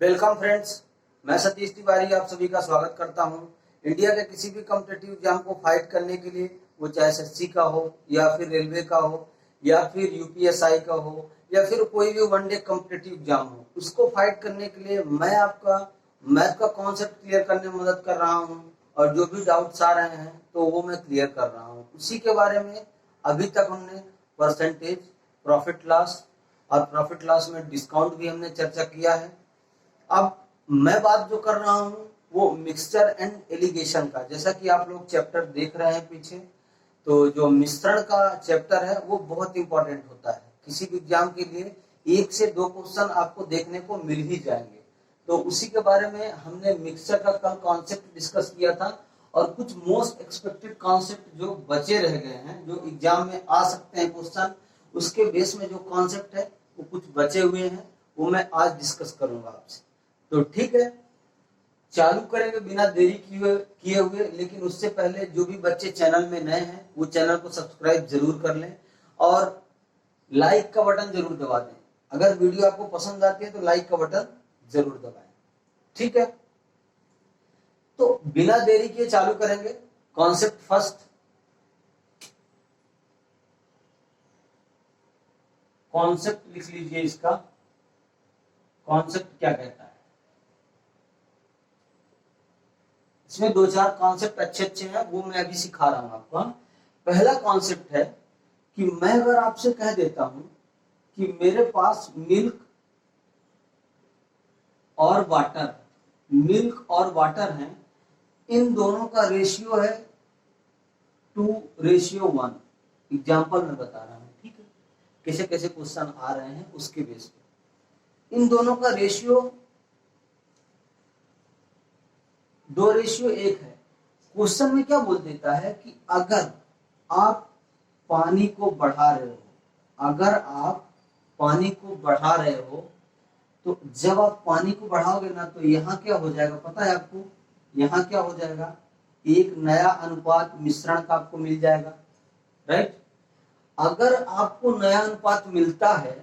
Welcome friends, मैं सतीश तिवारी आप सभी का स्वागत करता हूं। इंडिया के किसी भी कॉम्पिटिटिव एग्जाम को फाइट करने के लिए, वो चाहे एसएससी का हो या फिर रेलवे का हो या फिर यूपीएसआई का हो या फिर कोई भी वनडे कॉम्पिटिटिव एग्जाम हो, उसको फाइट करने के लिए मैं आपका मैथ का कॉन्सेप्ट क्लियर करने में मदद कर रहा हूं और जो भी डाउट्स आ रहे हैं तो वो मैं क्लियर कर रहा हूं। उसी के बारे में अभी तक हमने परसेंटेज, प्रॉफिट लॉस और प्रॉफिट लॉस में डिस्काउंट भी हमने चर्चा किया है। अब मैं बात जो कर रहा हूँ वो मिक्सचर एंड एलिगेशन का। जैसा कि आप लोग चैप्टर देख रहे हैं पीछे, तो जो मिश्रण का चैप्टर है वो बहुत इंपॉर्टेंट होता है। किसी भी एग्जाम के लिए 1 से 2 क्वेश्चन आपको देखने को मिल ही जाएंगे। तो उसी के बारे में हमने मिक्सचर का कल कॉन्सेप्ट डिस्कस किया था और कुछ मोस्ट एक्सपेक्टेड कॉन्सेप्ट जो बचे रह गए हैं, जो एग्जाम में आ सकते हैं क्वेश्चन, उसके बेस में जो कॉन्सेप्ट है वो कुछ बचे हुए हैं, वो मैं आज डिस्कस करूंगा आपसे। तो ठीक है, चालू करेंगे बिना देरी किए हुए। लेकिन उससे पहले जो भी बच्चे चैनल में नए हैं वो चैनल को सब्सक्राइब जरूर कर लें और लाइक का बटन जरूर दबा दें। अगर वीडियो आपको पसंद आती है तो लाइक का बटन जरूर दबाएं, ठीक है। तो बिना देरी किए चालू करेंगे। कॉन्सेप्ट फर्स्ट, कॉन्सेप्ट लिख लीजिए। इसका कॉन्सेप्ट क्या कहता है? इसमें 2-4 कॉन्सेप्ट अच्छे हैं, वो मैं अभी सिखा रहा हूं आपको। पहला कॉन्सेप्ट है कि मैं अगर आपसे कह देता हूं कि मेरे पास मिल्क और वाटर हैं, इन दोनों का रेशियो है 2:1। एग्जाम्पल में बता रहा हूं, ठीक है। कैसे कैसे क्वेश्चन आ रहे हैं उसके बेस पे इन दोनों का रेशियो 2:1 है। क्वेश्चन में क्या बोल देता है कि अगर आप पानी को बढ़ा रहे हो, तो जब आप पानी को बढ़ाओगे ना, तो यहाँ क्या हो जाएगा पता है आपको? यहाँ क्या हो जाएगा? एक नया अनुपात मिश्रण का आपको मिल जाएगा, राइट। अगर आपको नया अनुपात मिलता है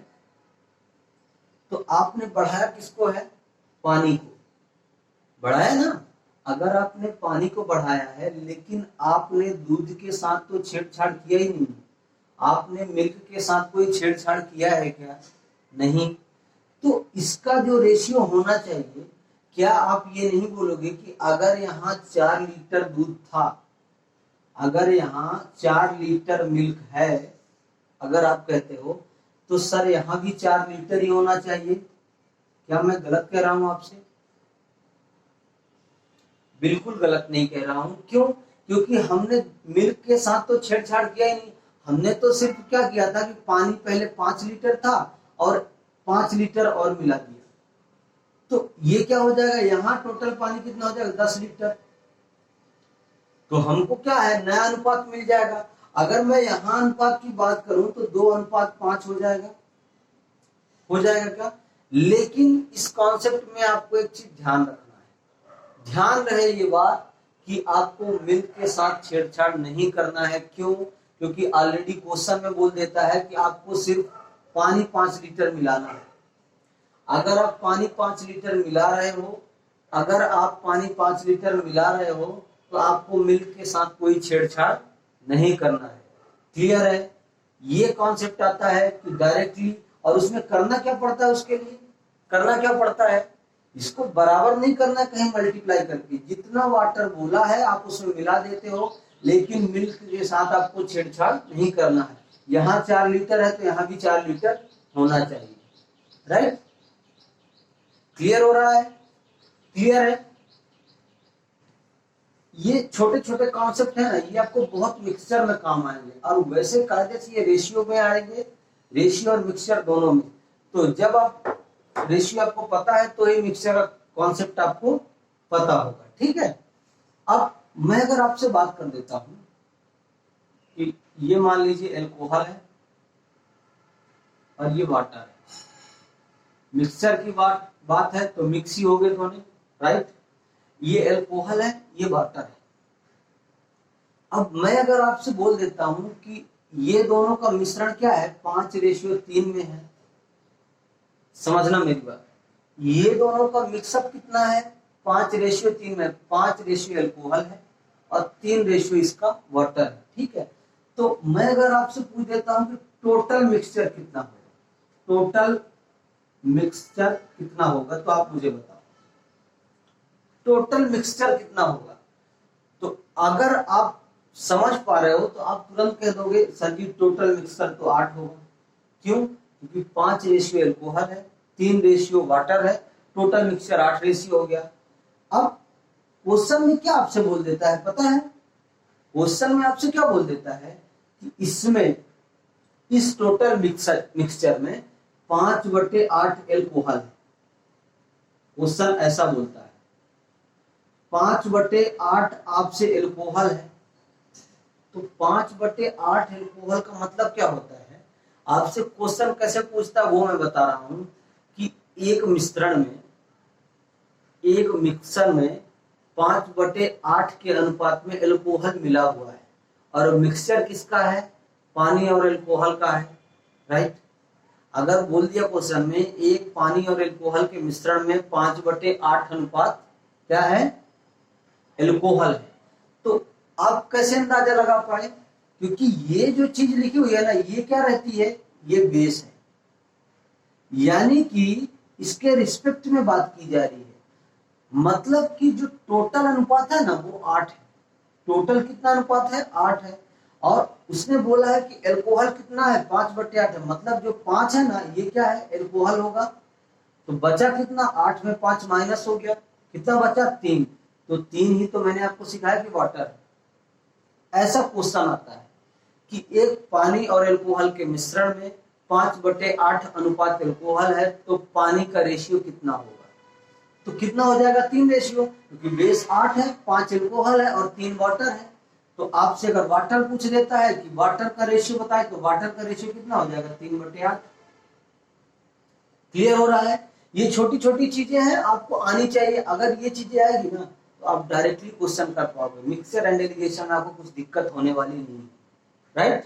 तो आपने बढ़ाया किसको है? पानी को बढ़ाया ना। अगर आपने पानी को बढ़ाया है लेकिन आपने दूध के साथ तो छेड़छाड़ किया ही नहीं, आपने मिल्क के साथ कोई छेड़छाड़ किया है क्या? नहीं। तो इसका जो रेशियो होना चाहिए, क्या आप ये नहीं बोलोगे कि अगर यहाँ 4 लीटर दूध था, अगर यहाँ 4 लीटर मिल्क है, अगर आप कहते हो तो सर यहाँ भी 4 लीटर ही होना चाहिए। क्या मैं गलत कह रहा हूं आपसे? बिल्कुल गलत नहीं कह रहा हूं। क्यों? क्योंकि हमने मिल्क के साथ तो छेड़छाड़ किया ही नहीं। हमने तो सिर्फ क्या किया था कि पानी पहले 5 लीटर था और 5 लीटर और मिला दिया। तो ये क्या हो जाएगा? यहाँ टोटल पानी कितना हो जाएगा? 10 लीटर। तो हमको क्या है? नया अनुपात मिल जाएगा। अगर मैं यहाँ अनुपात की बात करूं तो 2:5 हो जाएगा। हो जाएगा क्या? लेकिन इस कॉन्सेप्ट में आपको एक चीज ध्यान रखना है। ध्यान रहे ये बात कि आपको मिल्क के साथ छेड़छाड़ नहीं करना है। क्यों? क्योंकि ऑलरेडी क्वेश्चन में बोल देता है कि आपको सिर्फ पानी 5 लीटर मिलाना है। अगर आप पानी 5 लीटर मिला रहे हो, तो आपको मिल्क के साथ कोई छेड़छाड़ नहीं करना है। क्लियर है? ये कॉन्सेप्ट आता है कि डायरेक्टली, और उसमें करना क्या पड़ता है? उसके लिए करना क्या पड़ता है? इसको बराबर नहीं करना, कहीं मल्टीप्लाई करके जितना वाटर बोला है आप उसमें मिला देते हो, लेकिन मिल्क के साथ आपको छेड़छाड़ नहीं करना है। यहाँ 4 लीटर है तो यहाँ भी 4 लीटर होना चाहिए, राइट। क्लियर हो रहा है? क्लियर है? ये छोटे छोटे कॉन्सेप्ट है ना, ये आपको बहुत मिक्सचर में काम आएंगे और वैसे कायदे से ये रेशियो में आएंगे, रेशियो और मिक्सचर दोनों में। तो जब आप रेशियो आपको पता है तो ये मिक्सचर का कॉन्सेप्ट आपको पता होगा, ठीक है। अब मैं अगर आपसे बात कर देता हूं कि ये मान लीजिए अल्कोहल है और ये वाटर है। मिक्सचर की बात है तो मिक्स ही हो गए दोनों, राइट। ये अल्कोहल है, ये वाटर है। अब मैं अगर आपसे बोल देता हूं कि ये दोनों का मिश्रण क्या है? 5:3 में है। समझना मेरी बात। ये दोनों का मिक्सअप कितना है, 5:3 में 5 अल्कोहल है और 3 इसका वाटर है। ठीक है, तो मैं अगर आपसे पूछ देता हूं कि टोटल मिक्सचर कितना होगा, टोटल मिक्सचर कितना होगा, तो आप मुझे बताओ टोटल मिक्सचर कितना होगा। तो अगर आप समझ पा रहे हो तो आप तुरंत कह दोगे सर जी टोटल मिक्सचर तो 8 होगा। क्यों? क्योंकि 5 अल्कोहल है, 3 वाटर है, टोटल मिक्सचर 8 हो गया। अब क्वेश्चन में क्या आपसे बोल देता है पता है, क्वेश्चन में आपसे क्या बोल देता है कि इसमें इस टोटल मिक्सचर में 5/8 एल्कोहल है। क्वेश्चन ऐसा बोलता है 5/8 आपसे एल्कोहल है, तो 5/8 एल्कोहल का मतलब क्या होता है, आपसे क्वेश्चन कैसे पूछता है वो मैं बता रहा हूं कि एक मिश्रण में, एक मिक्सर में 5/8 के अनुपात में एल्कोहल मिला हुआ है और मिक्सचर किसका है, पानी और एल्कोहल का है, राइट। अगर बोल दिया क्वेश्चन में एक पानी और एल्कोहल के मिश्रण में 5/8 अनुपात क्या है, एल्कोहल है, तो आप कैसे अंदाजा लगा पाए, क्योंकि ये जो चीज लिखी हुई है ना ये क्या रहती है, ये बेस है, यानी कि इसके रिस्पेक्ट में बात की जा रही है। मतलब कि जो टोटल अनुपात है ना वो 8 है, टोटल कितना अनुपात है 8 है, और उसने बोला है कि एल्कोहल कितना है 5/8 है, मतलब जो 5 है ना ये क्या है, एल्कोहल होगा। तो बचा कितना, 8 में 5 माइनस हो गया, कितना बचा 3, तो 3 ही तो मैंने आपको सिखाया कि वाटर है। ऐसा क्वेश्चन आता है कि एक पानी और एल्कोहल के मिश्रण में 5/8 अनुपात एल्कोहल है, तो पानी का रेशियो कितना होगा, तो कितना हो जाएगा 3 क्योंकि बेस 8 है, 5 एल्कोहल है और 3 वाटर है। तो आपसे अगर वाटर पूछ देता है कि वाटर का रेशियो बताए, तो वाटर का रेशियो कितना हो जाएगा 3/8। क्लियर हो रहा है, ये छोटी छोटी चीजें हैं आपको आनी चाहिए, अगर ये चीजें आएगी ना तो आप डायरेक्टली क्वेश्चन कर पाओगे, मिक्सचर एंड एलिगेशन में आपको कुछ दिक्कत होने वाली नहीं है, राइट।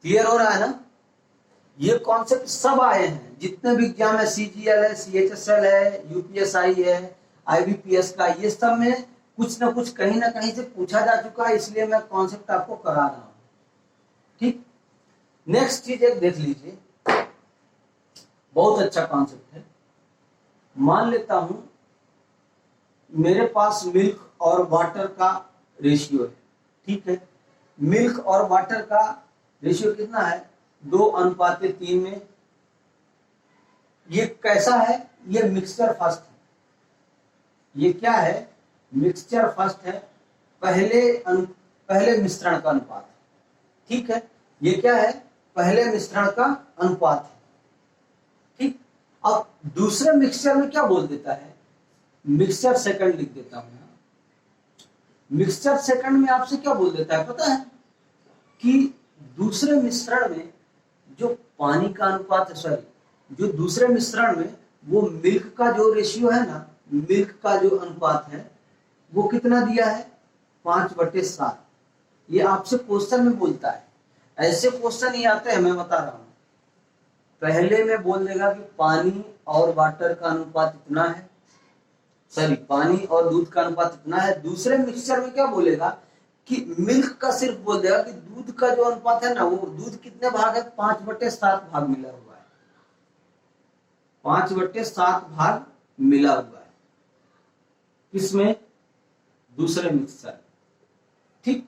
क्लियर हो रहा है ना, ये कॉन्सेप्ट सब आए हैं जितने भी एग्जाम है, CGL है, CHSL है, UPSI है, IBPS का, ये सब में कुछ ना कुछ कहीं ना कहीं से पूछा जा चुका है, इसलिए मैं कॉन्सेप्ट आपको करा रहा हूं। ठीक, नेक्स्ट चीज एक देख लीजिए, बहुत अच्छा कॉन्सेप्ट है। मान लेता हूं मेरे पास मिल्क और वाटर का रेशियो है, ठीक है, मिल्क और वाटर का रेशियो कितना है, 2:3 में। ये कैसा है, ये मिक्सचर फर्स्ट है, ये क्या है, मिक्सचर फर्स्ट है, पहले मिश्रण का अनुपात है, ठीक है, ये क्या है, पहले मिश्रण का अनुपात है, ठीक। अब दूसरे मिक्सचर में क्या बोल देता है, मिक्सचर सेकंड लिख देता हूं, मिक्सचर सेकंड में आपसे क्या बोल देता है पता है, कि दूसरे मिश्रण में जो पानी का अनुपात है, सॉरी जो दूसरे मिश्रण में वो मिल्क का जो रेशियो है ना, मिल्क का जो अनुपात है वो कितना दिया है 5/7। ये आपसे क्वेश्चन में बोलता है, ऐसे क्वेश्चन ही आते हैं, मैं बता रहा हूं। पहले में बोल देगा कि पानी और वाटर का अनुपात इतना है, सॉरी पानी और दूध का अनुपात इतना है। दूसरे मिक्सचर में क्या बोलेगा कि मिल्क का सिर्फ बोल देगा कि दूध का जो अनुपात है ना, वो दूध कितने भाग है 5/7 भाग मिला हुआ है, 5/7 भाग मिला हुआ है, किसमें, दूसरे मिक्सचर, ठीक।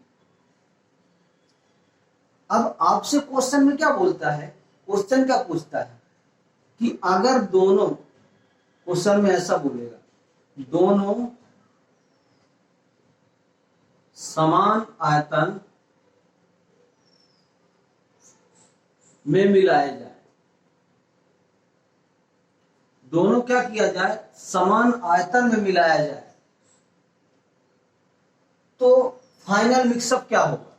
अब आपसे क्वेश्चन में क्या बोलता है, क्वेश्चन क्या पूछता है कि अगर दोनों, क्वेश्चन में ऐसा बोलेगा दोनों समान आयतन में मिलाए जाए, दोनों क्या किया जाए, समान आयतन में मिलाया जाए, तो फाइनल मिक्सअप क्या होगा,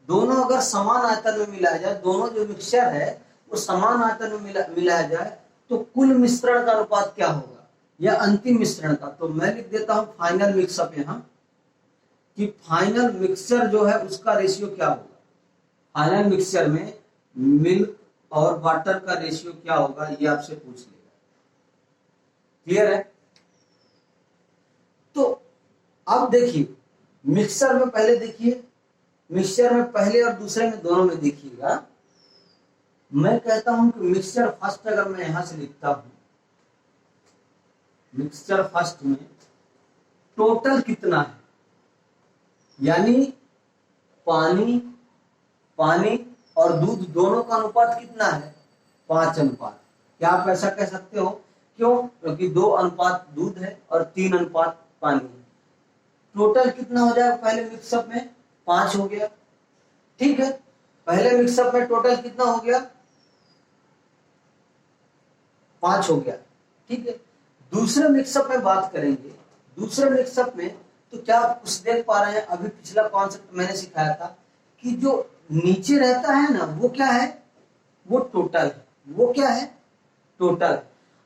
दोनों अगर समान आयतन में मिलाया जाए, दोनों जो मिक्सचर है वो समान आयतन में मिलाया जाए, तो कुल मिश्रण का अनुपात क्या होगा, या अंतिम मिश्रण का। तो मैं लिख देता हूं फाइनल मिक्सअप यहां, कि फाइनल मिक्सचर जो है उसका रेशियो क्या होगा, फाइनल मिक्सचर में मिल्क और वाटर का रेशियो क्या होगा, ये आपसे पूछ लेगा। क्लियर है? तो अब देखिए मिक्सचर में पहले देखिए, मिक्सचर में पहले और दूसरे में दोनों में देखिएगा, मैं कहता हूं कि मिक्सचर फर्स्ट अगर मैं यहां से लिखता हूं, मिक्सचर फर्स्ट में टोटल कितना है, यानी पानी पानी और दूध दोनों का अनुपात कितना है, 5 अनुपात। क्या आप ऐसा कह सकते हो? क्यों? क्योंकि 2 अनुपात दूध है और 3 अनुपात पानी है। टोटल कितना हो जाएगा पहले मिक्सअप में? 5 हो गया। ठीक है, पहले मिक्सअप में टोटल कितना हो गया? 5 हो गया। ठीक है, दूसरे मिक्सअप में बात करेंगे। दूसरे मिक्सअप में तो क्या आप कुछ देख पा रहे हैं? अभी पिछला कॉन्सेप्ट मैंने सिखाया था कि जो नीचे रहता है ना वो क्या है? वो टोटल है। वो क्या है? टोटल।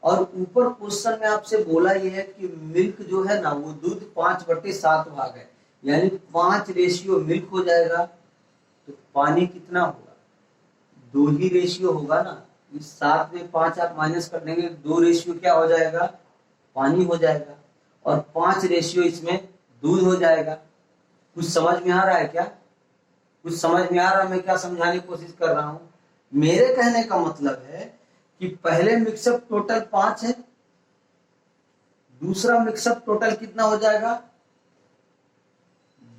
और ऊपर क्वेश्चन में आपसे बोला यह है कि मिल्क जो है ना वो दूध 5/7 भाग है, यानी 5 रेशियो मिल्क हो जाएगा। तो पानी कितना होगा? 2 ही रेशियो होगा ना। इस 7 में 5 आप माइनस कर देंगे, 2 रेशियो क्या हो जाएगा? पानी हो जाएगा। और 5 रेशियो इसमें दूध हो जाएगा। कुछ समझ में आ रहा है क्या? कुछ समझ में आ रहा है मैं क्या समझाने की कोशिश कर रहा हूं? मेरे कहने का मतलब है कि पहले मिक्सअप टोटल 5 है, दूसरा मिक्सअप टोटल कितना हो जाएगा?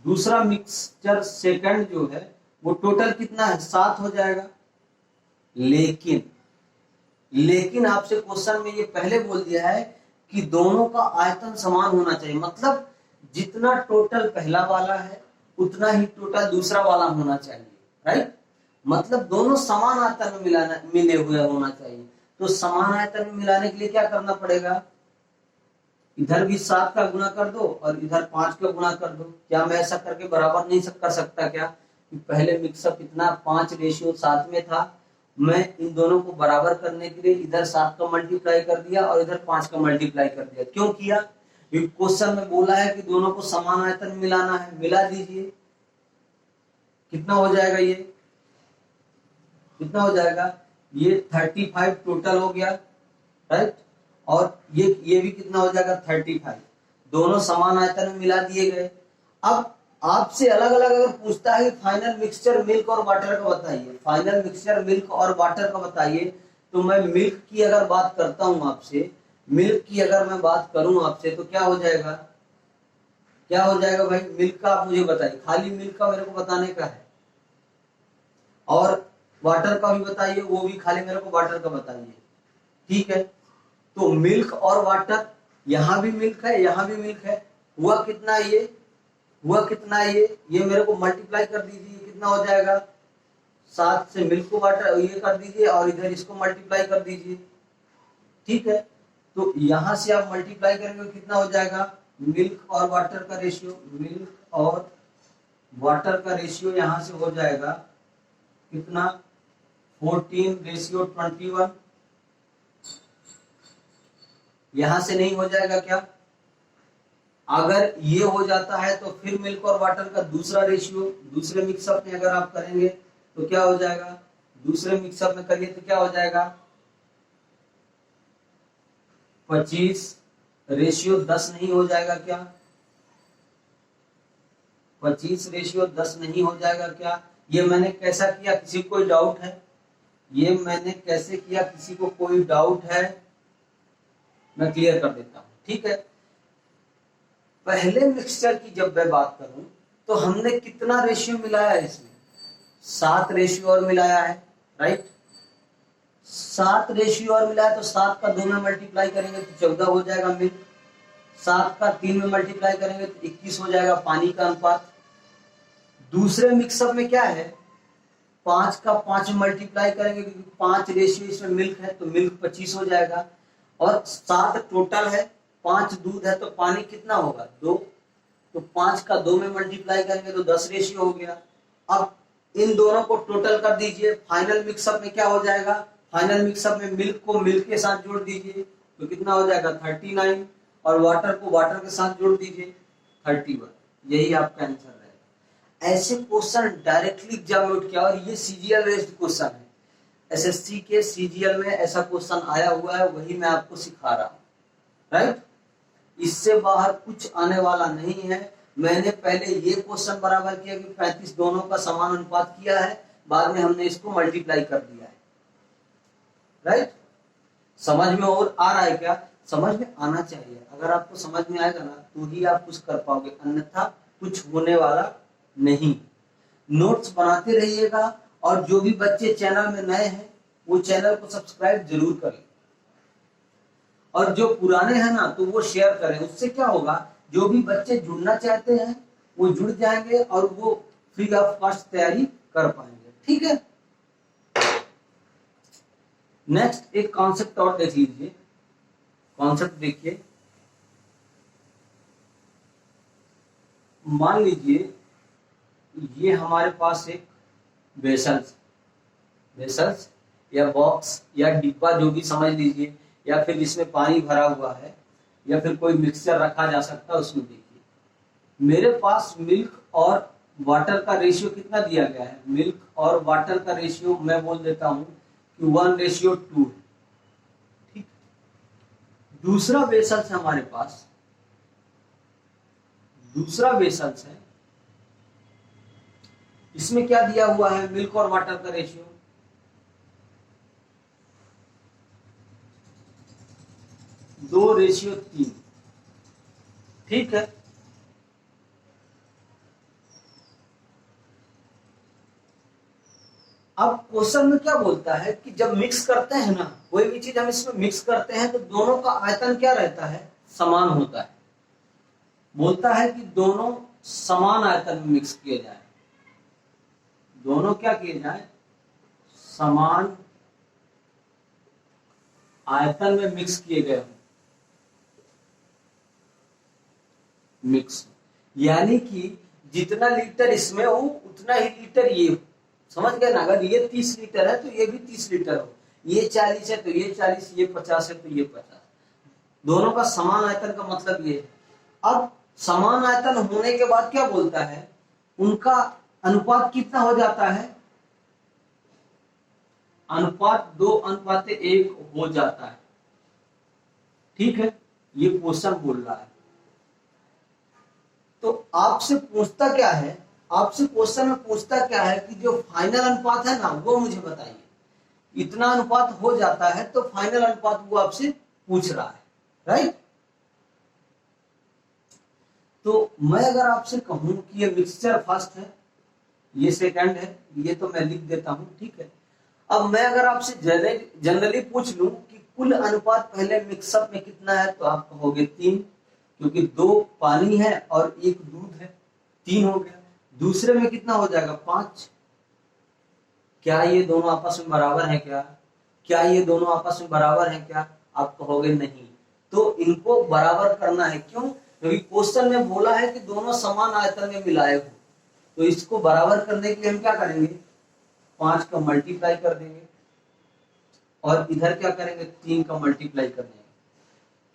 दूसरा मिक्सचर सेकंड जो है वो टोटल कितना है? 7 हो जाएगा। लेकिन आपसे क्वेश्चन में ये पहले बोल दिया है कि दोनों का आयतन समान होना चाहिए, मतलब जितना टोटल पहला वाला है उतना ही टोटल दूसरा वाला होना चाहिए, राइट? मतलब दोनों समान आयतन में मिले हुए होना चाहिए। तो समान आयतन में मिलाने के लिए क्या करना पड़ेगा? इधर भी 7 का गुना कर दो और इधर 5 का गुना कर दो। क्या मैं ऐसा करके बराबर नहीं कर सकता क्या? कि पहले मिक्सअप इतना 5/7 में था, मैं इन दोनों को बराबर करने के लिए इधर 7 का मल्टीप्लाई कर दिया और इधर 5 का मल्टीप्लाई कर दिया। क्यों किया? क्वेश्चन में बोला है कि दोनों को समान आयतन मिलाना है। मिला दीजिए। कितना हो जाएगा? ये कितना हो जाएगा? ये 35 टोटल हो गया, राइट? और ये भी कितना हो जाएगा? 35। दोनों समान आयतन में मिला दिए गए। अब आपसे अलग अलग अगर पूछता है फाइनल मिक्सचर मिल्क और वाटर का बताइए, फाइनल मिक्सचर मिल्क और वाटर का बताइए, तो मैं मिल्क की अगर बात करता हूं आपसे, मिल्क की अगर मैं बात करूं आपसे तो क्या हो जाएगा? क्या हो जाएगा भाई? मिल्क का आप मुझे बताइए, खाली मिल्क का मेरे को बताने का है। और वाटर का भी बताइए, वो भी खाली मेरे को वाटर का बताइए। ठीक है, तो मिल्क और वाटर, यहां भी मिल्क है यहां भी मिल्क है। हुआ कितना? ये हुआ कितना? ये मेरे को मल्टीप्लाई कर दीजिए। कितना हो जाएगा? 7 से मिल्क को वाटर ये कर दीजिए और इधर इसको मल्टीप्लाई कर दीजिए। ठीक है, तो यहां से आप मल्टीप्लाई करेंगे कितना हो जाएगा? मिल्क और वाटर का रेशियो, मिल्क और वाटर का रेशियो यहां से हो जाएगा कितना? 14/21। यहां से नहीं हो जाएगा क्या? अगर ये हो जाता है तो फिर मिल्क और वाटर का दूसरा रेशियो दूसरे मिक्सअप में अगर आप करेंगे तो क्या हो जाएगा? दूसरे मिक्सअप में करिए तो क्या हो जाएगा? 25/10 नहीं हो जाएगा क्या? 25/10 नहीं हो जाएगा क्या? ये मैंने कैसा किया? किसी को कोई डाउट है? ये मैंने कैसे किया? किसी को कोई डाउट है? मैं क्लियर कर देता हूं। ठीक है, पहले मिक्सचर की जब मैं बात करूं तो हमने कितना रेशियो मिलाया है? इसमें 7 रेशियो और मिलाया है, राइट? 7 रेशियो और मिलाया तो 7 का 2 में मल्टीप्लाई करेंगे तो 14 हो जाएगा मिल्क। 7 का 3 में मल्टीप्लाई करेंगे तो 21 हो जाएगा पानी का अनुपात। दूसरे मिक्सअप में क्या है? 5 का 5 में मल्टीप्लाई करेंगे क्योंकि 5 रेशियो इसमें मिल्क है तो मिल्क 25 हो जाएगा। और 7 टोटल है, 5 दूध है तो पानी कितना होगा? 2। तो 5 का 2 में मल्टीप्लाई करेंगे तो 10 रेशियो हो गया। अब इन दोनों को टोटल कर दीजिए। फाइनल मिक्सअप में क्या हो जाएगा? फाइनल मिक्सअप में मिल्क को मिल्क के साथ जोड़ दीजिए तो कितना हो जाएगा? 39। और वाटर को वाटर के साथ जोड़ दीजिए 31। यही आपका आंसर रहेगा। ऐसे क्वेश्चन डायरेक्टली एग्जाम में उठ के, और ये सीजीएल बेस्ड क्वेश्चन है, एसएससी के सीजीएल में ऐसा क्वेश्चन आया हुआ है, वही मैं आपको सिखा रहा हूँ, राइट। इससे बाहर कुछ आने वाला नहीं है। मैंने पहले ये क्वेश्चन बराबर किया कि 35 दोनों का समान अनुपात किया है, बाद में हमने इसको मल्टीप्लाई कर दिया है, राइट। समझ में और आ रहा है क्या? समझ में आना चाहिए। अगर आपको समझ में आएगा ना तो ही आप कुछ कर पाओगे, अन्यथा कुछ होने वाला नहीं। नोट्स बनाते रहिएगा, और जो भी बच्चे चैनल में नए हैं वो चैनल को सब्सक्राइब जरूर करें, और जो पुराने हैं ना तो वो शेयर करें। उससे क्या होगा, जो भी बच्चे जुड़ना चाहते हैं वो जुड़ जाएंगे और वो फ्री ऑफ कॉस्ट तैयारी कर पाएंगे, ठीक है। नेक्स्ट एक कॉन्सेप्ट और देख लीजिए। कॉन्सेप्ट देखिए, मान लीजिए ये हमारे पास एक वेसल्स या बॉक्स या डिब्बा जो भी समझ लीजिए, या फिर इसमें पानी भरा हुआ है, या फिर कोई मिक्सचर रखा जा सकता है। उसमें देखिए मेरे पास मिल्क और वाटर का रेशियो कितना दिया गया है। मिल्क और वाटर का रेशियो मैं बोल देता हूं कि 1:2 है, ठीक। दूसरा वेसल्स है हमारे पास, दूसरा वेसल्स है, इसमें क्या दिया हुआ है, मिल्क और वाटर का रेशियो 2:3, ठीक है। अब क्वेश्चन में क्या बोलता है कि जब मिक्स करते हैं ना, कोई भी चीज हम इसमें मिक्स करते हैं तो दोनों का आयतन क्या रहता है, समान होता है। बोलता है कि दोनों समान आयतन में मिक्स किए जाए, दोनों क्या किए जाए, समान आयतन में मिक्स किए गए हो, मिक्स, यानी कि जितना लीटर इसमें हो उतना ही लीटर ये हो। समझ गए ना, अगर ये 30 लीटर है तो ये भी 30 लीटर हो, ये 40 है तो ये 40, ये 50 है तो ये 50, दोनों का समान आयतन का मतलब ये है। अब समान आयतन होने के बाद क्या बोलता है, उनका अनुपात कितना हो जाता है, अनुपात 2:1 हो जाता है, ठीक है। ये क्वेश्चन बोल रहा है। तो आपसे पूछता क्या है, आपसे क्वेश्चन में पूछता क्या है कि जो फाइनल अनुपात है ना वो मुझे बताइए। इतना अनुपात हो जाता है तो फाइनल अनुपात वो आपसे पूछ रहा है, राइट। तो मैं अगर आपसे कहूं कि ये मिक्सचर फर्स्ट है, ये सेकंड है, ये तो मैं लिख देता हूं, ठीक है। अब मैं अगर आपसे जनरली पूछ लूं कि कुल अनुपात पहले मिक्सअप में कितना है, तो आप कहोगे 3, क्योंकि 2 पानी है और 1 दूध है, 3 हो गया। दूसरे में कितना हो जाएगा, 5। क्या ये दोनों आपस में बराबर है क्या, क्या ये दोनों आपस में बराबर है क्या, आप कहोगे नहीं। तो इनको बराबर करना है, क्यों, क्योंकि क्वेश्चन में बोला है कि दोनों समान आयतन में मिलाए हो। तो इसको बराबर करने के लिए हम क्या करेंगे, 5 का मल्टीप्लाई कर देंगे, और इधर क्या करेंगे, 3 का मल्टीप्लाई कर देंगे।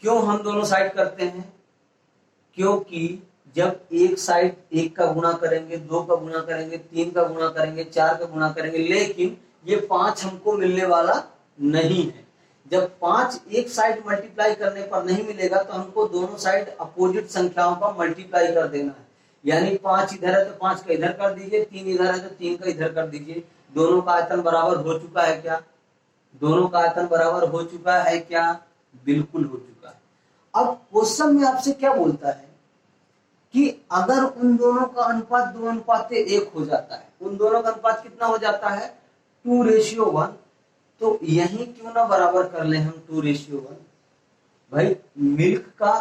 क्यों हम दोनों साइड करते हैं, क्योंकि जब एक साइड 1 का गुणा करेंगे, 2 का गुणा करेंगे, 3 का गुणा करेंगे, 4 का गुणा करेंगे, लेकिन ये 5 हमको मिलने वाला नहीं है। जब 5 एक साइड मल्टीप्लाई करने पर नहीं मिलेगा तो हमको दोनों साइड अपोजिट संख्याओं का मल्टीप्लाई कर देना है। यानी 5 इधर है तो 5 का इधर कर दीजिए, 3 इधर है तो 3 का इधर कर दीजिए। दोनों का आयतन बराबर हो चुका है क्या, दोनों का आयतन बराबर हो चुका है क्या, बिल्कुल हो चुका है। अब क्वेश्चन में आपसे क्या बोलता है कि अगर उन दोनों का अनुपात 2:1 हो जाता है, उन दोनों का अनुपात कितना हो जाता है, 2:1, तो यही क्यों ना बराबर कर ले हम 2:1। भाई मिल्क का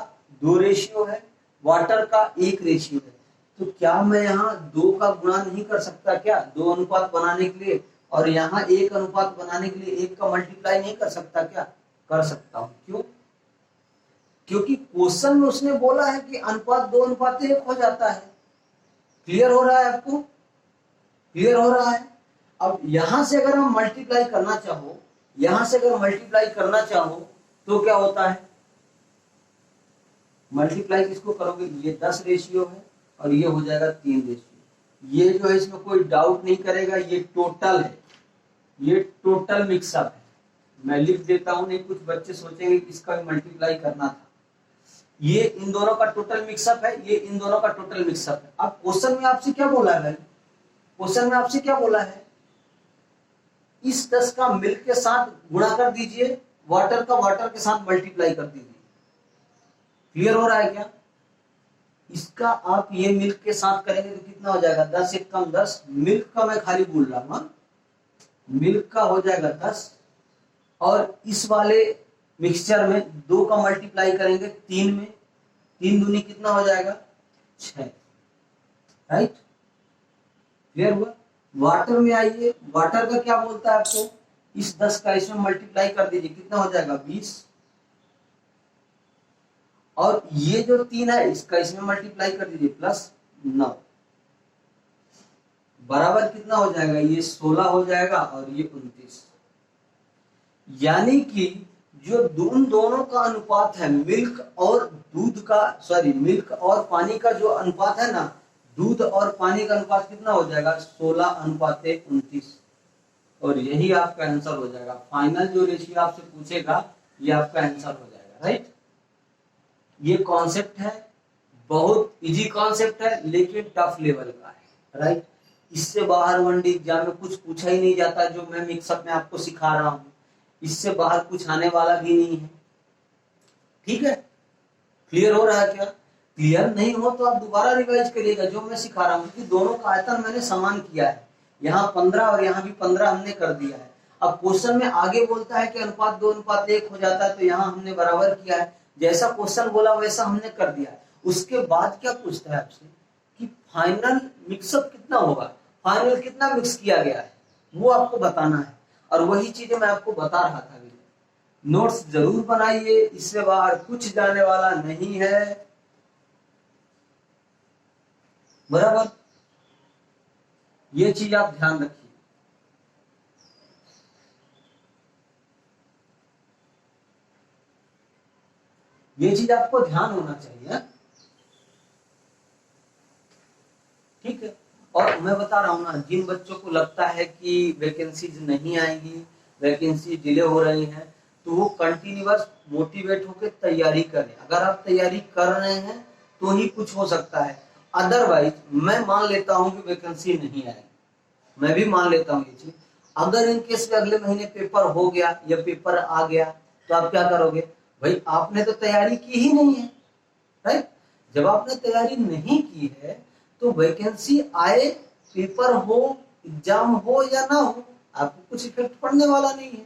2 रेशियो है, वाटर का 1 रेशियो है, तो क्या मैं यहाँ 2 का गुणा नहीं कर सकता क्या, 2 अनुपात बनाने के लिए, और यहाँ 1 अनुपात बनाने के लिए 1 का मल्टीप्लाई नहीं कर सकता क्या, कर सकता हूं। क्यों, क्योंकि क्वेश्चन में उसने बोला है कि अनुपात 2:1 हो जाता है। क्लियर हो रहा है आपको, क्लियर हो रहा है। अब यहां से अगर हम मल्टीप्लाई करना चाहो, यहां से अगर मल्टीप्लाई करना चाहो तो क्या होता है, मल्टीप्लाई किसको करोगे, ये 10 रेशियो है और ये हो जाएगा 3 रेशियो। ये जो है इसमें कोई डाउट नहीं करेगा, ये टोटल है, ये टोटल मिक्सअप है। मैं लिख देता हूं, नहीं कुछ बच्चे सोचेंगे कि इसका मल्टीप्लाई करना था, ये इन दोनों का टोटल मिक्सअप है, ये इन दोनों का टोटल मिक्सअप है। अब क्वेश्चन में आपसे क्या बोला है भाई, क्वेश्चन में आपसे क्या बोला है, इस 10 का मिल्क के साथ गुणा कर दीजिए, वाटर का वाटर के साथ मल्टीप्लाई कर दीजिए। क्लियर हो रहा है क्या? इसका आप ये मिल्क के साथ करेंगे तो कितना हो जाएगा, 10 एक कम 10, मिल्क का मैं खाली बोल रहा हूं, मिल्क का हो जाएगा 10, और इस वाले मिक्सचर में 2 का मल्टीप्लाई करेंगे 3 में, 3 दूनी कितना हो जाएगा 6, राइट? क्लियर हुआ? वाटर में आइए, वाटर का क्या बोलता है आपको, इस 10 का इसमें मल्टीप्लाई कर दीजिए, कितना हो जाएगा 20, और ये जो 3 है इसका इसमें मल्टीप्लाई कर दीजिए प्लस 9, बराबर कितना हो जाएगा, ये 16 हो जाएगा और ये 29। यानी कि जो उन दोनों का अनुपात है, मिल्क और दूध का, सॉरी मिल्क और पानी का जो अनुपात है ना, दूध और पानी का अनुपात कितना हो जाएगा, 16:29, और यही आपका आंसर हो जाएगा। फाइनल जो रेशियो आपसे पूछेगा ये आपका आंसर हो जाएगा, राइट? ये कॉन्सेप्ट है, बहुत इजी कॉन्सेप्ट है लेकिन टफ लेवल का है, राइट? इससे बाहर 1D एग्जाम में कुछ पूछा ही नहीं जाता जो मैं मिक्सअप में आपको सिखा रहा हूं, इससे बाहर कुछ आने वाला भी नहीं है, ठीक है? क्लियर हो रहा है क्या? क्लियर नहीं हो तो आप दोबारा रिवाइज करिएगा जो मैं सिखा रहा हूँ, क्योंकि दोनों का आयतन मैंने समान किया है, यहाँ 15 और यहाँ भी 15 हमने कर दिया है। अब क्वेश्चन में आगे बोलता है कि अनुपात 2:1 हो जाता है, तो यहाँ हमने बराबर किया है, जैसा क्वेश्चन बोला वैसा हमने कर दिया है। उसके बाद क्या पूछता है आपसे कि फाइनल मिक्सअप कितना होगा, फाइनल कितना मिक्स किया गया है, वो आपको बताना है, और वही चीजें मैं आपको बता रहा था। नोट्स जरूर बनाइए, इससे बाहर कुछ जाने वाला नहीं है, बराबर? ये चीज आप ध्यान रखिए। ये चीज आपको ध्यान होना चाहिए, ठीक है? और मैं बता रहा हूं ना, जिन बच्चों को लगता है कि वैकेंसीज नहीं आएंगी, वैकेंसी डिले हो रही है, तो वो कंटिन्यूअस मोटिवेट होकर तैयारी करें। अगर आप तैयारी कर रहे हैं तो ही कुछ हो सकता है, अदरवाइज मैं मान लेता हूं कि वैकेंसी नहीं आएगी, मैं भी मान लेता हूं ये चीज। अगर इन केस में अगले महीने पेपर हो गया या पेपर आ गया तो आप क्या करोगे भाई, आपने तो तैयारी की ही नहीं है, राइट? जब आपने तैयारी नहीं की है तो वैकेंसी आए, पेपर हो, एग्जाम हो या ना हो, आपको कुछ इफेक्ट पड़ने वाला नहीं है,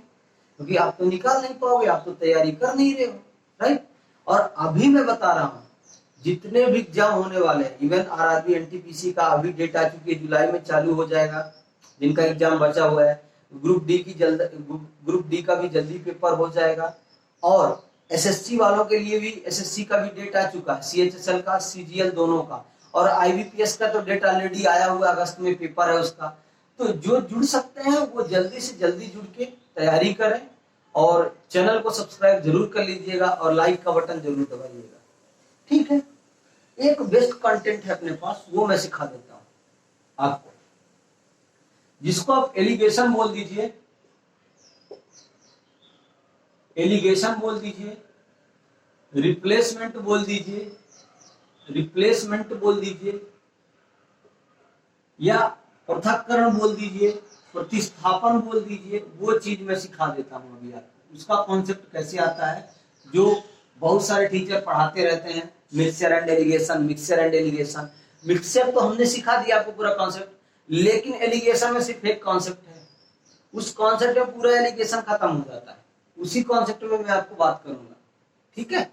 क्योंकि आप तो निकाल नहीं पाओगे, आप तो तैयारी कर नहीं रहे हो, राइट? और अभी मैं बता रहा हूं जितने भी एग्जाम होने वाले हैं, इवन आरआरबी एनटीपीसी का अभी डेट आ चुकी है, जुलाई में चालू हो जाएगा, जिनका एग्जाम बचा हुआ है, ग्रुप डी का भी जल्दी पेपर हो जाएगा, और एसएससी वालों के लिए भी एसएससी का भी डेट आ चुका है, सीएचएसएल का, सीजीएल दोनों का, और आईबीपीएस का तो डेट ऑलरेडी आया हुआ, अगस्त में पेपर है उसका। तो जो जुड़ सकते हैं वो जल्दी से जल्दी जुड़ के तैयारी करें, और चैनल को सब्सक्राइब जरूर कर लीजिएगा और लाइक का बटन जरूर दबाइएगा, ठीक है? एक बेस्ट कंटेंट है अपने पास, वो मैं सिखा देता हूं आपको, जिसको आप एलिगेशन बोल दीजिए, एलिगेशन बोल दीजिए, रिप्लेसमेंट बोल दीजिए, रिप्लेसमेंट बोल दीजिए, या पृथक्करण बोल दीजिए, प्रतिस्थापन बोल दीजिए, वो चीज मैं सिखा देता हूं अभी आपको। उसका कॉन्सेप्ट कैसे आता है, जो बहुत सारे टीचर पढ़ाते रहते हैं, mixture and allegation, mixture and allegation. Mixture तो हमने सिखा दिया आपको पूरा कॉन्सेप्ट, लेकिन एलिगेशन में सिर्फ एक कॉन्सेप्ट है, उस कॉन्सेप्ट में पूरा एलिगेशन खत्म हो जाता है, उसी कॉन्सेप्ट में मैं आपको बात करूंगा, ठीक है?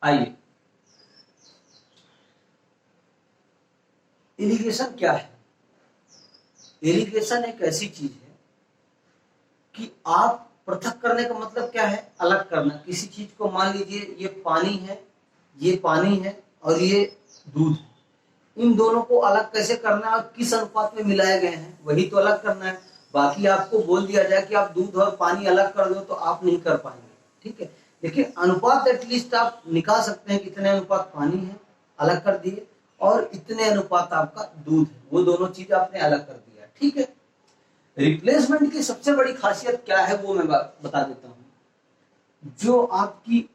आइए, एलिगेशन क्या है? एलिगेशन एक ऐसी चीज है कि आप पृथक करने का मतलब क्या है, अलग करना किसी चीज को। मान लीजिए ये पानी है, ये पानी है और ये दूध है, इन दोनों को अलग कैसे करना है और किस अनुपात में मिलाए गए हैं, वही तो अलग करना है। बाकी आपको बोल दिया जाए कि आप दूध और पानी अलग कर दो तो आप नहीं कर पाएंगे, ठीक है? लेकिन अनुपात एटलीस्ट आप निकाल सकते हैं, कितने अनुपात पानी है अलग कर दिए, और इतने अनुपात आपका दूध है, वो दोनों चीज आपने अलग कर दिया, ठीक है? रिप्लेसमेंट की सबसे बड़ी खासियत क्या है वो मैं बता देता हूं। जो आपकी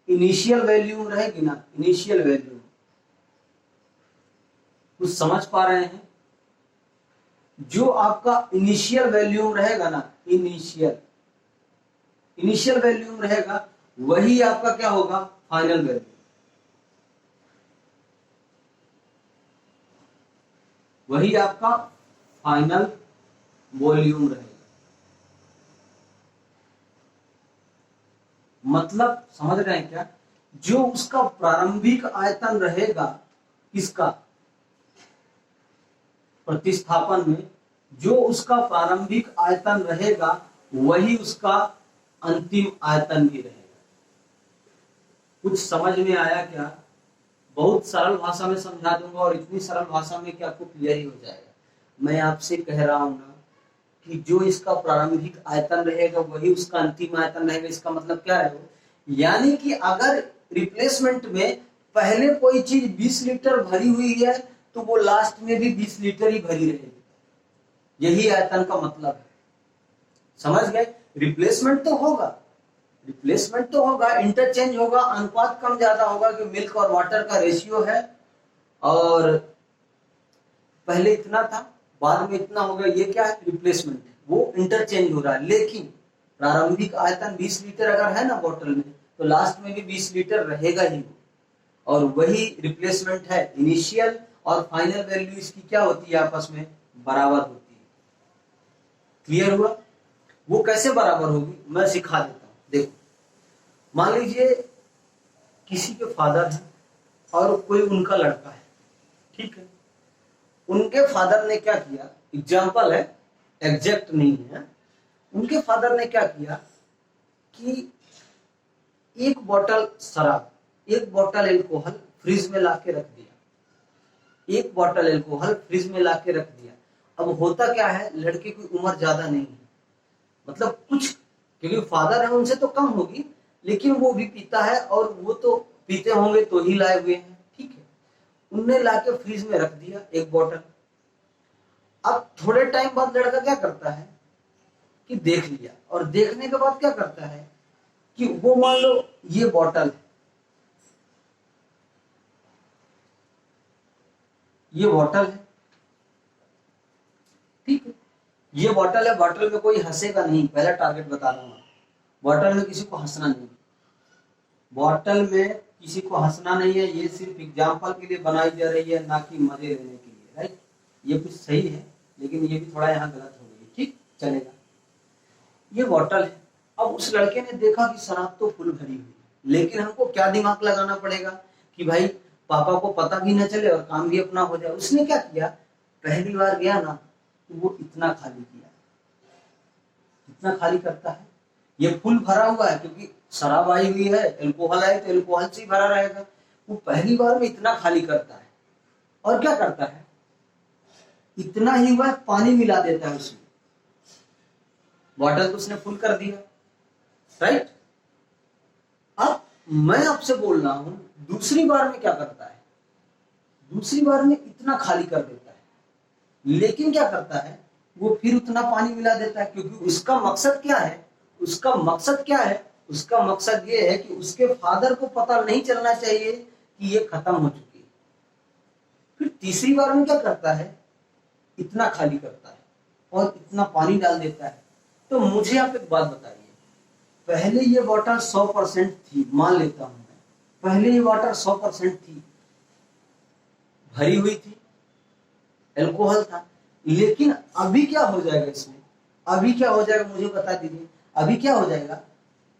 इनिशियल वैल्यूम रहेगी ना, इनिशियल वैल्यूम, कुछ समझ पा रहे हैं? जो आपका इनिशियल वैल्यूम रहेगा ना, इनिशियल वैल्यूम रहेगा, वही आपका क्या होगा, फाइनल वैल्यूम। वही आपका फाइनल वॉल्यूम रहेगा। मतलब समझ रहे हैं क्या? जो उसका प्रारंभिक आयतन रहेगा, किसका, प्रतिस्थापन में जो उसका प्रारंभिक आयतन रहेगा, वही उसका अंतिम आयतन भी रहेगा। कुछ समझ में आया क्या? बहुत सरल भाषा में समझा दूंगा, और इतनी सरल भाषा में कि आपको क्लियर ही हो जाएगा। मैं आपसे कह रहा हूं ना कि जो इसका प्रारंभिक आयतन रहेगा, वही उसका अंतिम आयतन रहेगा। इसका मतलब क्या है? यानी कि अगर रिप्लेसमेंट में पहले कोई चीज 20 लीटर भरी हुई है, तो वो लास्ट में भी 20 लीटर ही भरी रहेगी। यही आयतन का मतलब है। समझ गए? रिप्लेसमेंट तो होगा, इंटरचेंज होगा, अनुपात कम ज्यादा होगा कि मिल्क और वाटर का रेशियो है, और पहले इतना था, बाद में इतना हो गया। ये क्या है? रिप्लेसमेंट है, वो इंटरचेंज हो रहा है। लेकिन प्रारंभिक आयतन 20 लीटर अगर है ना बोतल में, तो लास्ट में भी 20 लीटर रहेगा ही, और वही रिप्लेसमेंट है। इनिशियल और फाइनल वैल्यू इसकी क्या होती है? आपस में बराबर होती है। क्लियर हुआ? वो कैसे बराबर होगी मैं सिखा देता हूं। देखो, मान लीजिए किसी के फादर हैं और कोई उनका लड़का है, ठीक है। उनके फादर ने क्या किया, एग्जाम्पल है, एग्जैक्ट नहीं है। उनके फादर ने क्या किया कि एक बोतल शराब, एक बोतल एल्कोहल फ्रिज में लाके रख दिया, एक बोतल एल्कोहल फ्रिज में लाके रख दिया। अब होता क्या है, लड़के की उम्र ज्यादा नहीं है, मतलब कुछ, क्योंकि फादर है उनसे तो कम होगी, लेकिन वो भी पीता है, और वो तो पीते होंगे तो ही लाए हुए हैं, ठीक है। उनने लाके फ्रिज में रख दिया एक बोतल। अब थोड़े टाइम बाद लड़का क्या करता है कि देख लिया, और देखने के बाद क्या करता है कि वो, मान लो ये बोतल है, ये बोतल है, ठीक है। ये बोतल है, बोतल में कोई हंसेगा नहीं, पहला टारगेट बता रहा हूं। बोतल में किसी को हंसना नहीं, बोतल में किसी को हंसना नहीं है। ये सिर्फ एग्जाम्पल के लिए बनाई जा रही है, ना कि मजे लेने के लिए, राइट? ये कुछ सही है, लेकिन ये भी थोड़ा यहाँ गलत हो गई, ठीक, चलेगा। ये बोतल है। अब उस लड़के ने देखा कि शराब तो फुल भरी हुई है, लेकिन हमको क्या दिमाग लगाना पड़ेगा कि भाई पापा को पता भी न चले और काम भी अपना हो जाए। उसने क्या किया, पहली बार गया ना, तो वो इतना खाली किया, इतना खाली करता है। ये फुल भरा हुआ है, क्योंकि शराब आई हुई है, अल्कोहल आई तो अल्कोहल से ही भरा रहेगा। वो पहली बार में इतना खाली करता है, और क्या करता है, इतना ही हुआ, पानी मिला देता है उसमें। बॉटल तो उसने फुल कर दिया, राइट? अब मैं आपसे बोल रहा हूं, दूसरी बार में क्या करता है, दूसरी बार में इतना खाली कर देता है, लेकिन क्या करता है, वो फिर उतना पानी मिला देता है, क्योंकि उसका मकसद क्या है, उसका मकसद क्या है, उसका मकसद ये है कि उसके फादर को पता नहीं चलना चाहिए कि ये खत्म हो चुकी है। फिर तीसरी बार में क्या करता है, इतना खाली करता है और इतना पानी डाल देता है। तो मुझे आप एक बात बताइए, पहले ये वाटर 100% थी, मान लेता हूं मैं, पहले ये वाटर 100% थी, भरी हुई थी, अल्कोहल था, लेकिन अभी क्या हो जाएगा इसमें, अभी क्या हो जाएगा मुझे बता दीजिए। अभी क्या हो जाएगा,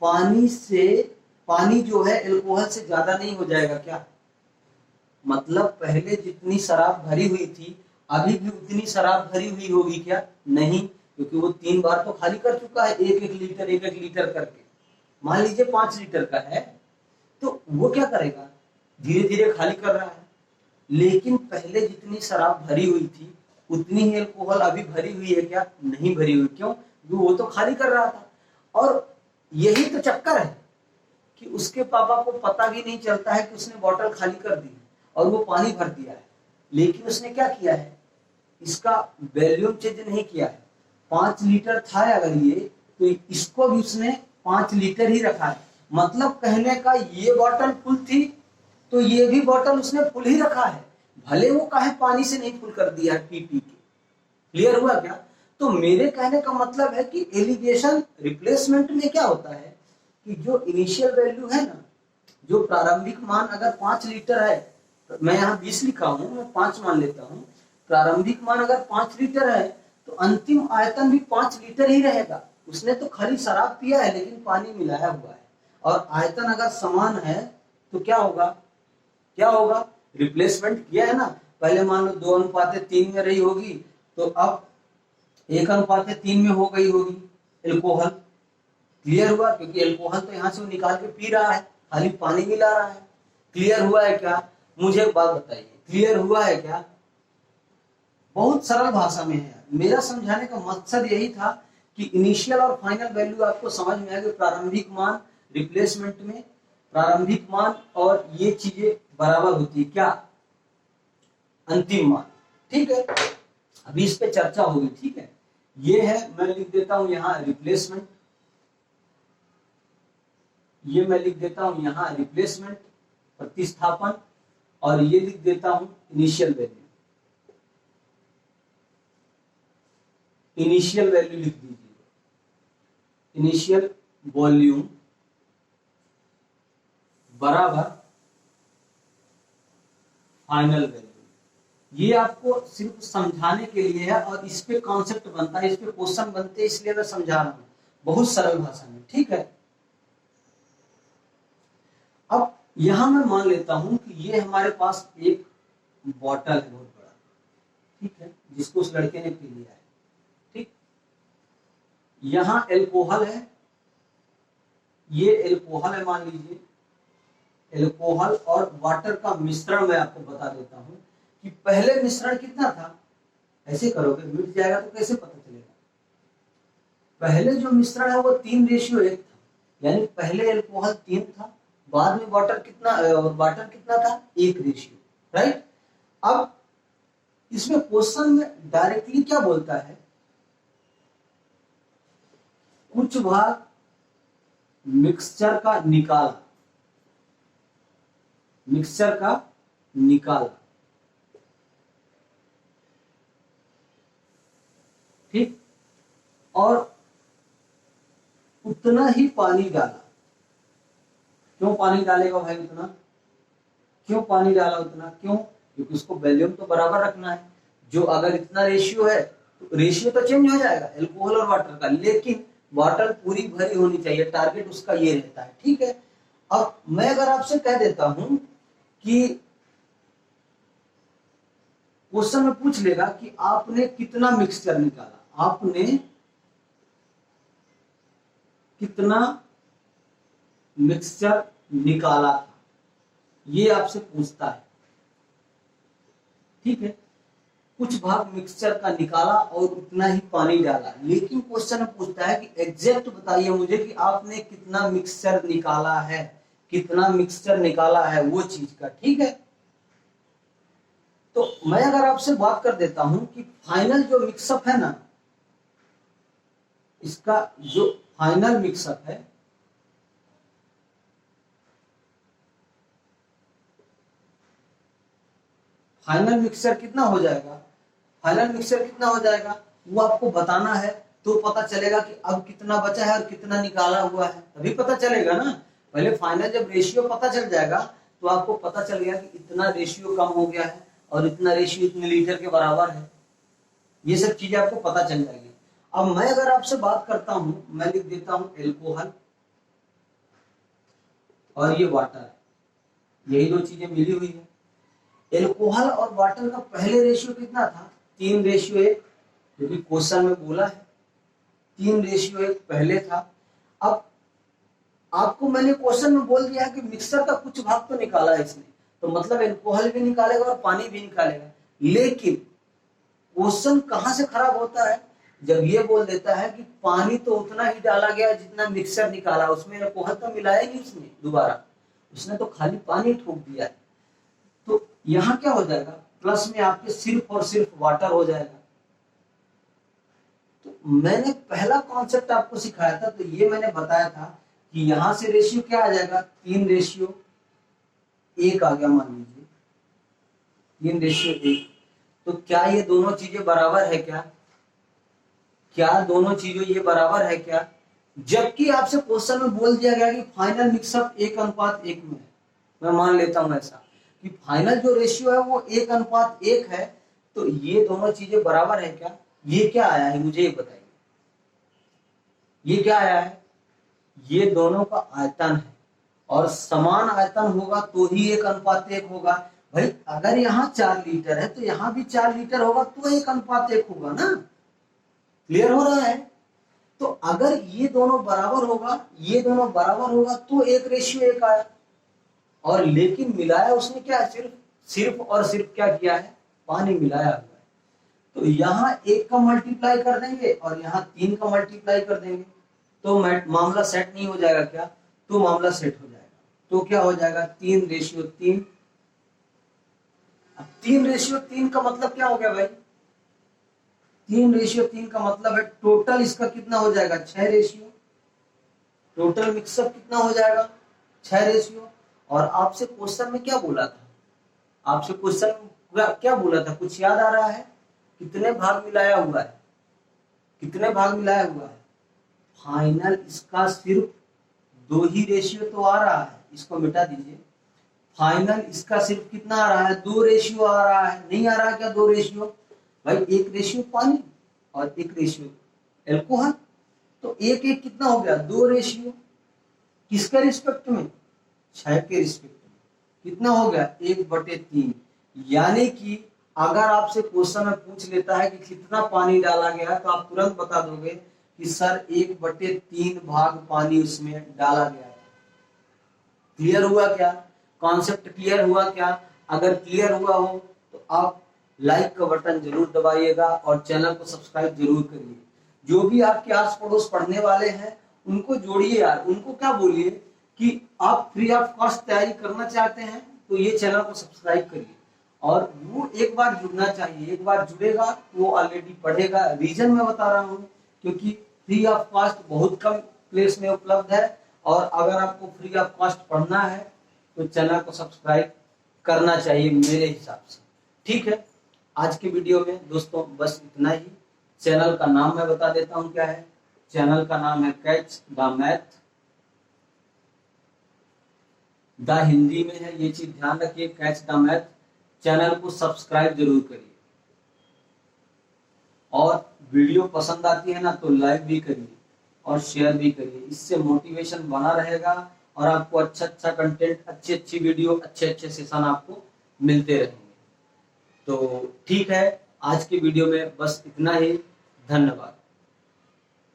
पानी से, पानी जो है अल्कोहल से ज्यादा नहीं हो जाएगा क्या? मतलब पहले जितनी शराब भरी हुई थी, अभी भी उतनी शराब भरी हुई होगी क्या? नहीं, क्योंकि वो 3 बार तो खाली कर चुका है, एक एक लीटर करके। मान लीजिए 5 लीटर का है, तो वो क्या करेगा, धीरे धीरे खाली कर रहा है। लेकिन पहले जितनी शराब भरी हुई थी, उतनी ही अल्कोहल अभी भरी हुई है क्या? नहीं भरी हुई। क्यों? क्योंकि वो तो खाली कर रहा था। और यही तो चक्कर है कि उसके पापा को पता भी नहीं चलता है कि उसने बोतल खाली कर दी और वो पानी भर दिया है। लेकिन उसने क्या किया है, इसका वॉल्यूम चेंज नहीं किया है। 5 लीटर था अगर ये, तो इसको भी उसने 5 लीटर ही रखा है। मतलब कहने का ये बॉटल फुल थी तो ये भी बॉटल उसने फुल ही रखा है, भले वो काहे पानी से नहीं फुल कर दिया है पी पी के। क्लियर हुआ क्या? तो मेरे कहने का मतलब है कि एलिगेशन रिप्लेसमेंट में क्या होता है कि जो इनिशियल वैल्यू है ना, जो प्रारंभिक मान अगर 5 लीटर है, तो मैं यहाँ 20 लिखा हूं, मैं 5 मान लेता हूं, प्रारंभिक मान अगर 5 लीटर है तो अंतिम आयतन भी 5 लीटर ही रहेगा। उसने तो खाली शराब पिया है लेकिन पानी मिलाया हुआ है, और आयतन अगर समान है तो क्या होगा, क्या होगा, रिप्लेसमेंट किया है ना। पहले मान लो 2:3 में रही होगी, तो अब 1:3 में हो गई होगी एल्कोहल। क्लियर हुआ? क्योंकि एल्कोहल तो यहाँ से वो निकाल के पी रहा है, खाली पानी मिला रहा है। क्लियर हुआ है क्या? मुझे एक बात बताइए, क्लियर हुआ है क्या? बहुत सरल भाषा में है, मेरा समझाने का मकसद यही था कि इनिशियल और फाइनल वैल्यू आपको समझ में आएगी। प्रारंभिक मान रिप्लेसमेंट में प्रारंभिक मान और ये चीजें बराबर होती है क्या, अंतिम मान। ठीक है, अभी इस पे चर्चा होगी। ठीक है, ये है, मैं लिख देता हूं यहाँ रिप्लेसमेंट, ये मैं लिख देता हूं यहाँ रिप्लेसमेंट प्रतिस्थापन, और ये लिख देता हूं इनिशियल वैल्यू। इनिशियल वैल्यू लिख दीजिए, इनिशियल वॉल्यूम बराबर फाइनल वैल्यू। ये आपको सिर्फ समझाने के लिए है और इस पे कॉन्सेप्ट बनता है, इस पे क्वेश्चन बनते हैं, इसलिए मैं समझा रहा हूं बहुत सरल भाषा में। ठीक है, अब यहां मैं मान लेता हूं कि ये हमारे पास एक बॉटल है बहुत बड़ा, ठीक है, जिसको उस लड़के ने पी लिया है। ठीक, यहां एल्कोहल है, ये एल्कोहल है मान लीजिए, एल्कोहल और वाटर का मिश्रण मैं आपको बता देता हूं कि पहले मिश्रण कितना था। ऐसे करोगे मिट जाएगा तो कैसे पता चलेगा? पहले जो मिश्रण है वो 3:1 था, यानी पहले एल्कोहल 3 था, बाद में वाटर कितना था 1:। राइट, अब इसमें क्वेश्चन में डायरेक्टली क्या बोलता है, कुछ भाग मिक्सचर का निकाला, मिक्सचर का निकाला। ठीक, और उतना ही पानी डाला। क्यों पानी डालेगा भाई उतना? क्यों पानी डाला उतना? क्यों? क्योंकि उसको वॉल्यूम तो बराबर रखना है। जो अगर इतना रेशियो है तो रेशियो तो चेंज हो जाएगा एल्कोहल और वाटर का, लेकिन वाटर पूरी भरी होनी चाहिए, टारगेट उसका ये रहता है। ठीक है, अब मैं अगर आपसे कह देता हूं कि क्वेश्चन में पूछ लेगा कि आपने कितना मिक्सचर निकाला, आपने कितना मिक्सचर निकाला था, ये आपसे पूछता है। ठीक है, कुछ भाग मिक्सचर का निकाला और उतना ही पानी डाला, लेकिन क्वेश्चन में पूछता है कि एग्जैक्ट बताइए मुझे कि आपने कितना मिक्सचर निकाला है, कितना मिक्सचर निकाला है वो चीज का। ठीक है, तो मैं अगर आपसे बात कर देता हूं कि फाइनल जो मिक्सअप है ना, इसका जो फाइनल मिक्सअप है, फाइनल मिक्सचर कितना हो जाएगा, फाइनल मिक्सचर कितना हो जाएगा वो आपको बताना है, तो पता चलेगा कि अब कितना बचा है और कितना निकाला हुआ है, तभी पता चलेगा ना। पहले फाइनल जब रेशियो पता चल जाएगा तो आपको पता चल गया कि इतना रेशियो कम हो गया है और इतना रेशियो इतने लीटर के बराबर है, ये सब चीजें आपको पता चल जाएगी। अब मैं अगर आपसे बात करता हूं, मैं लिख देता हूं एल्कोहल और ये वाटर, यही दो चीजें मिली हुई है। एल्कोहल और वाटर का पहले रेशियो कितना था, 3:1, जो कि क्वेश्चन में बोला है 3:1 पहले था। अब आपको मैंने क्वेश्चन में बोल दिया है कि मिक्सर का कुछ भाग तो निकाला है इसने, तो मतलब एल्कोहल भी निकालेगा और पानी भी निकालेगा। लेकिन क्वेश्चन कहां से खराब होता है, जब ये बोल देता है कि पानी तो उतना ही डाला गया जितना मिक्सर निकाला, उसमें एल्कोहल तो मिलाया नहीं उसने दोबारा, उसने तो खाली पानी ठोक दिया है। तो यहां क्या हो जाएगा, प्लस में आपके सिर्फ और सिर्फ वाटर हो जाएगा। तो मैंने पहला कॉन्सेप्ट आपको सिखाया था, तो ये मैंने बताया था कि यहां से रेशियो क्या आ जाएगा, 3:1 आ गया, मान लीजिए 3:1। तो क्या ये दोनों चीजें बराबर है क्या, क्या दोनों चीजें ये बराबर है क्या? जबकि आपसे क्वेश्चन में बोल दिया गया कि फाइनल मिक्सअप 1:1 में है। मैं मान लेता हूं ऐसा कि फाइनल जो रेशियो है वो 1:1 है, तो ये दोनों चीजें बराबर है क्या? ये क्या आया है मुझे ये बताइए, ये क्या आया है? ये दोनों का आयतन है, और समान आयतन होगा तो ही 1:1 होगा। भाई अगर यहाँ 4 लीटर है तो यहाँ भी 4 लीटर होगा तो 1:1 होगा ना। क्लियर हो रहा है? तो अगर ये दोनों बराबर होगा, ये दोनों बराबर होगा तो 1:1 आया। और लेकिन मिलाया उसने क्या, सिर्फ और सिर्फ क्या किया है, पानी मिलाया हुआ है। तो यहाँ 1 का मल्टीप्लाई कर देंगे और यहाँ 3 का मल्टीप्लाई कर देंगे, तो मामला सेट नहीं हो जाएगा क्या? तो मामला सेट हो जाएगा। तो क्या हो जाएगा, 3:3। अब 3:3 का मतलब क्या हो गया भाई? 3:3 का मतलब है टोटल इसका कितना हो जाएगा, 6 रेशियो। टोटल मिक्सअप कितना हो जाएगा, 6 रेशियो। और आपसे क्वेश्चन में क्या बोला था, आपसे क्वेश्चन क्या बोला था, कुछ याद आ रहा है? कितने भाग मिलाया हुआ है, कितने भाग मिलाया हुआ है? फाइनल इसका सिर्फ 2 ही रेशियो तो आ रहा है, इसको मिटा दीजिए। फाइनल इसका सिर्फ कितना आ रहा है, 2 रेशियो आ रहा है। नहीं आ रहा क्या 2 रेशियो? भाई 1 रेशियो पानी और 1 रेशियो एल्कोहल, तो 1:1 कितना हो गया, 2 रेशियो। किसके रिस्पेक्ट में, 6 के रिस्पेक्ट में। कितना हो गया, 1/3। यानी कि अगर आपसे क्वेश्चन में पूछ लेता है कि कितना पानी डाला गया, तो आप तुरंत बता दोगे कि सर 1/3 भाग पानी उसमें डाला गया। क्लियर हुआ क्या, कॉन्सेप्ट क्लियर हुआ क्या? अगर क्लियर हुआ हो तो आप लाइक का बटन जरूर दबाइएगा और चैनल को सब्सक्राइब जरूर करिए। जो भी आपके आस पड़ोस पढ़ने वाले हैं उनको जोड़िए यार, उनको क्या बोलिए कि आप फ्री ऑफ कॉस्ट तैयारी करना चाहते हैं तो ये चैनल को सब्सक्राइब करिए। और वो एक बार जुड़ना चाहिए, एक बार जुड़ेगा वो ऑलरेडी पढ़ेगा। रीजन मैं बता रहा हूँ क्योंकि फ्री ऑफ कॉस्ट बहुत कम प्लेस में उपलब्ध है, और अगर आपको फ्री ऑफ कॉस्ट पढ़ना है तो चैनल को सब्सक्राइब करना चाहिए मेरे हिसाब से। ठीक है, आज की वीडियो में दोस्तों बस इतना ही। चैनल का नाम मैं बता देता हूं क्या है। चैनल का नाम है catch the math. The Hindi में है, ये चीज ध्यान रखिए, कैच द मैथ। चैनल को सब्सक्राइब जरूर करिए, और वीडियो पसंद आती है ना तो लाइक भी करिए और शेयर भी करिए। इससे मोटिवेशन बना रहेगा और आपको अच्छा कंटेंट, अच्छी वीडियो, अच्छे सेशन आपको मिलते रहेंगे। तो ठीक है, आज की वीडियो में बस इतना ही। धन्यवाद।